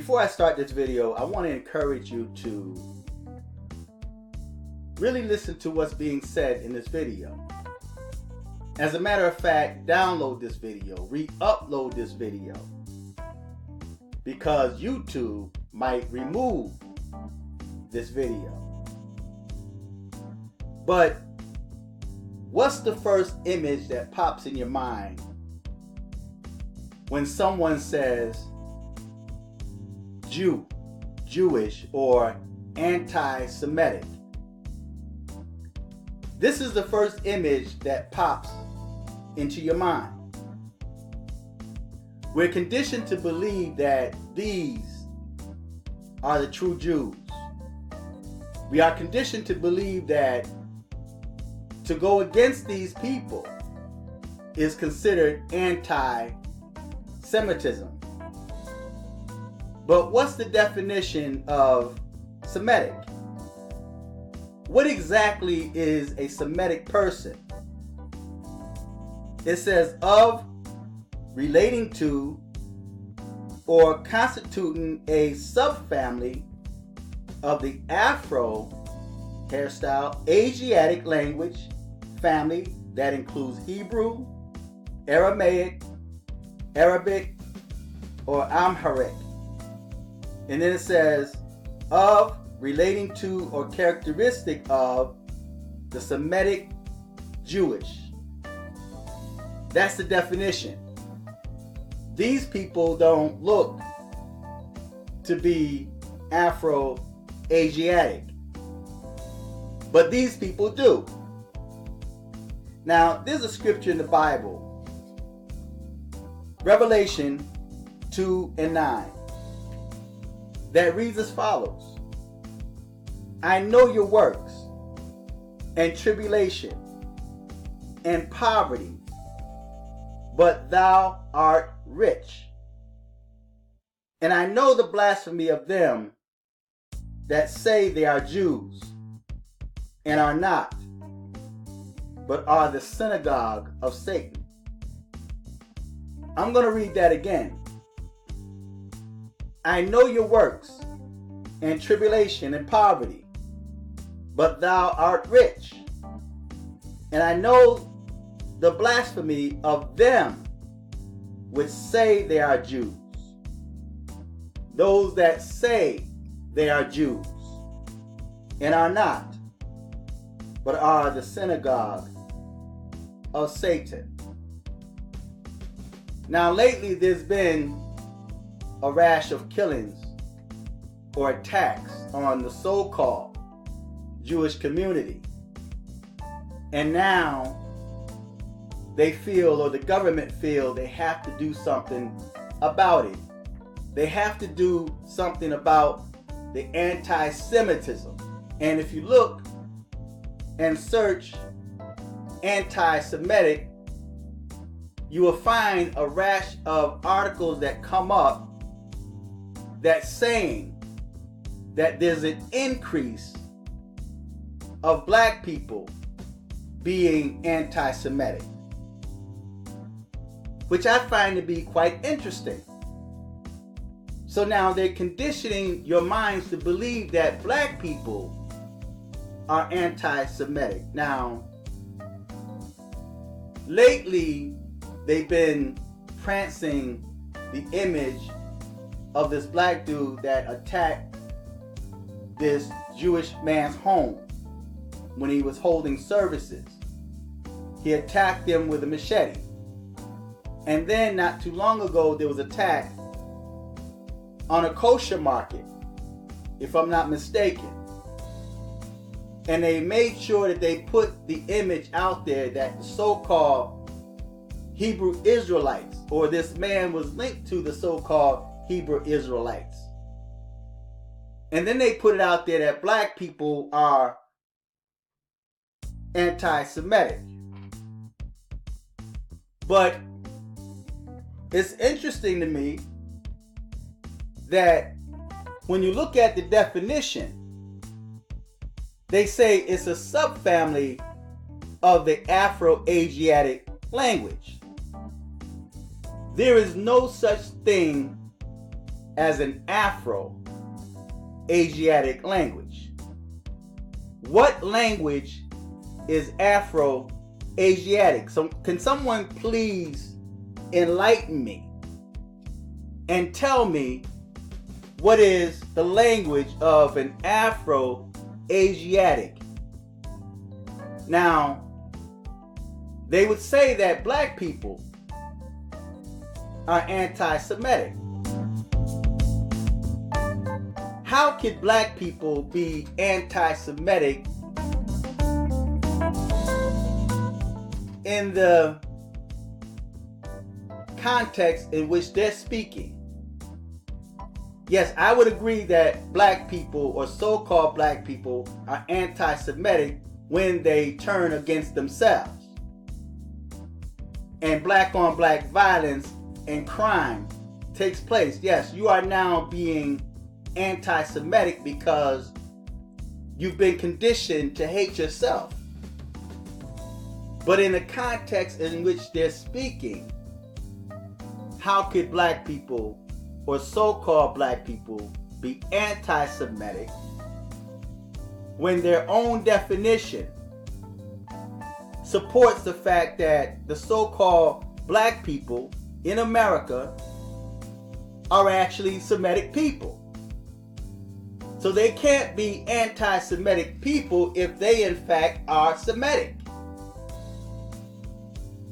Before I start this video, I want to encourage you to really listen to what's being said in this video. As a matter of fact, download this video, re-upload this video, because YouTube might remove this video. But what's the first image that pops in your mind when someone says Jew, Jewish, or anti-Semitic? This is the first image that pops into your mind. We're conditioned to believe that these are the true Jews. We are conditioned to believe that to go against these people is considered anti-Semitism. But what's the definition of Semitic? What exactly is a Semitic person? It says of, relating to, or constituting a subfamily of the Afro hairstyle Asiatic language family that includes Hebrew, Aramaic, Arabic, or Amharic. And then it says of, relating to, or characteristic of the Semitic Jewish. That's the definition. These people don't look to be Afro-Asiatic, but these people do. Now, there's a scripture in the Bible, Revelation 2:9, that reads as follows: I know your works, and tribulation, and poverty, but thou art rich. And I know the blasphemy of them that say they are Jews, and are not, but are the synagogue of Satan. I'm going to read that again. I know your works, and tribulation, and poverty, but thou art rich. And I know the blasphemy of them which say they are Jews, those that say they are Jews, and are not, but are the synagogue of Satan. Now lately there's been a rash of killings or attacks on the so-called Jewish community. And now they feel, or the government feel, they have to do something about it. They have to do something about the anti-Semitism. And if you look and search anti-Semitic, you will find a rash of articles that come up that's saying that there's an increase of black people being anti-Semitic, which I find to be quite interesting. So now they're conditioning your minds to believe that black people are anti-Semitic. Now, lately they've been prancing the image of this black dude that attacked this Jewish man's home when he was holding services. He attacked him with a machete. And then not too long ago, there was an attack on a kosher market, if I'm not mistaken. And they made sure that they put the image out there that the so-called Hebrew Israelites, or this man was linked to the so-called Hebrew Israelites. And then they put it out there that black people are anti-Semitic. But it's interesting to me that when you look at the definition, they say it's a subfamily of the Afro-Asiatic language. There is no such thing as an Afro-Asiatic language. What language is Afro-Asiatic? So can someone please enlighten me and tell me what is the language of an Afro-Asiatic? Now, they would say that black people are anti-Semitic. How could black people be anti-Semitic in the context in which they're speaking? Yes, I would agree that black people, or so-called black people, are anti-Semitic when they turn against themselves. And black-on-black violence and crime takes place. Yes, you are now being anti-Semitic because you've been conditioned to hate yourself. But in the context in which they're speaking, how could black people, or so-called black people, be anti-Semitic when their own definition supports the fact that the so-called black people in America are actually Semitic people? So they can't be anti-Semitic people if they in fact are Semitic.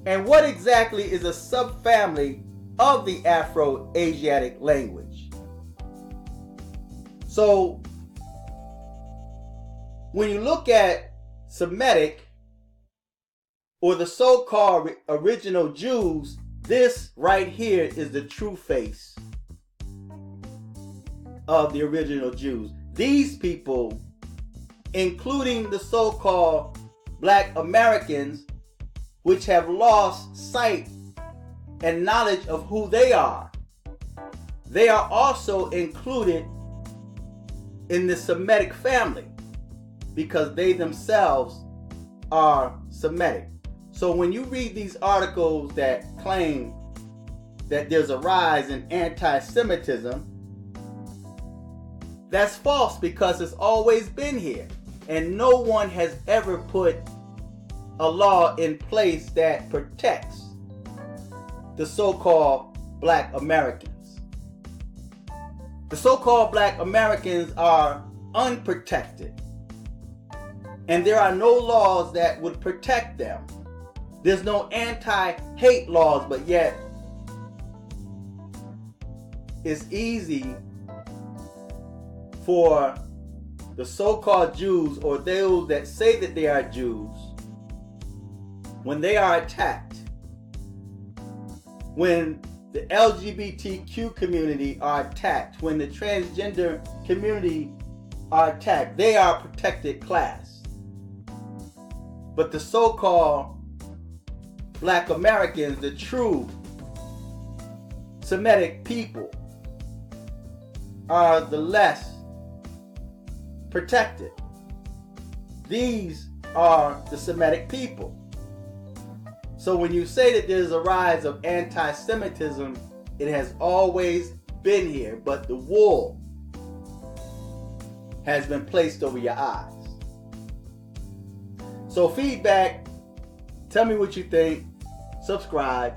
And what exactly is a subfamily of the Afro-Asiatic language? So when you look at Semitic, or the so-called original Jews, this right here is the true face of the original Jews. These people, including the so-called black Americans, which have lost sight and knowledge of who they are also included in the Semitic family because they themselves are Semitic. So when you read these articles that claim that there's a rise in anti-Semitism, that's false, because it's always been here. And no one has ever put a law in place that protects the so-called black Americans. The so-called black Americans are unprotected. And there are no laws that would protect them. There's no anti-hate laws, but yet it's easy for the so-called Jews, or those that say that they are Jews, when they are attacked, when the LGBTQ community are attacked, when the transgender community are attacked, they are a protected class. But the so-called black Americans, the true Semitic people, are the less protected. These are the Semitic people. So when you say that there's a rise of anti-Semitism, it has always been here, but the wool has been placed over your eyes. So feedback, tell me what you think, subscribe.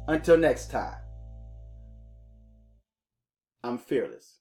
Until next time, I'm fearless.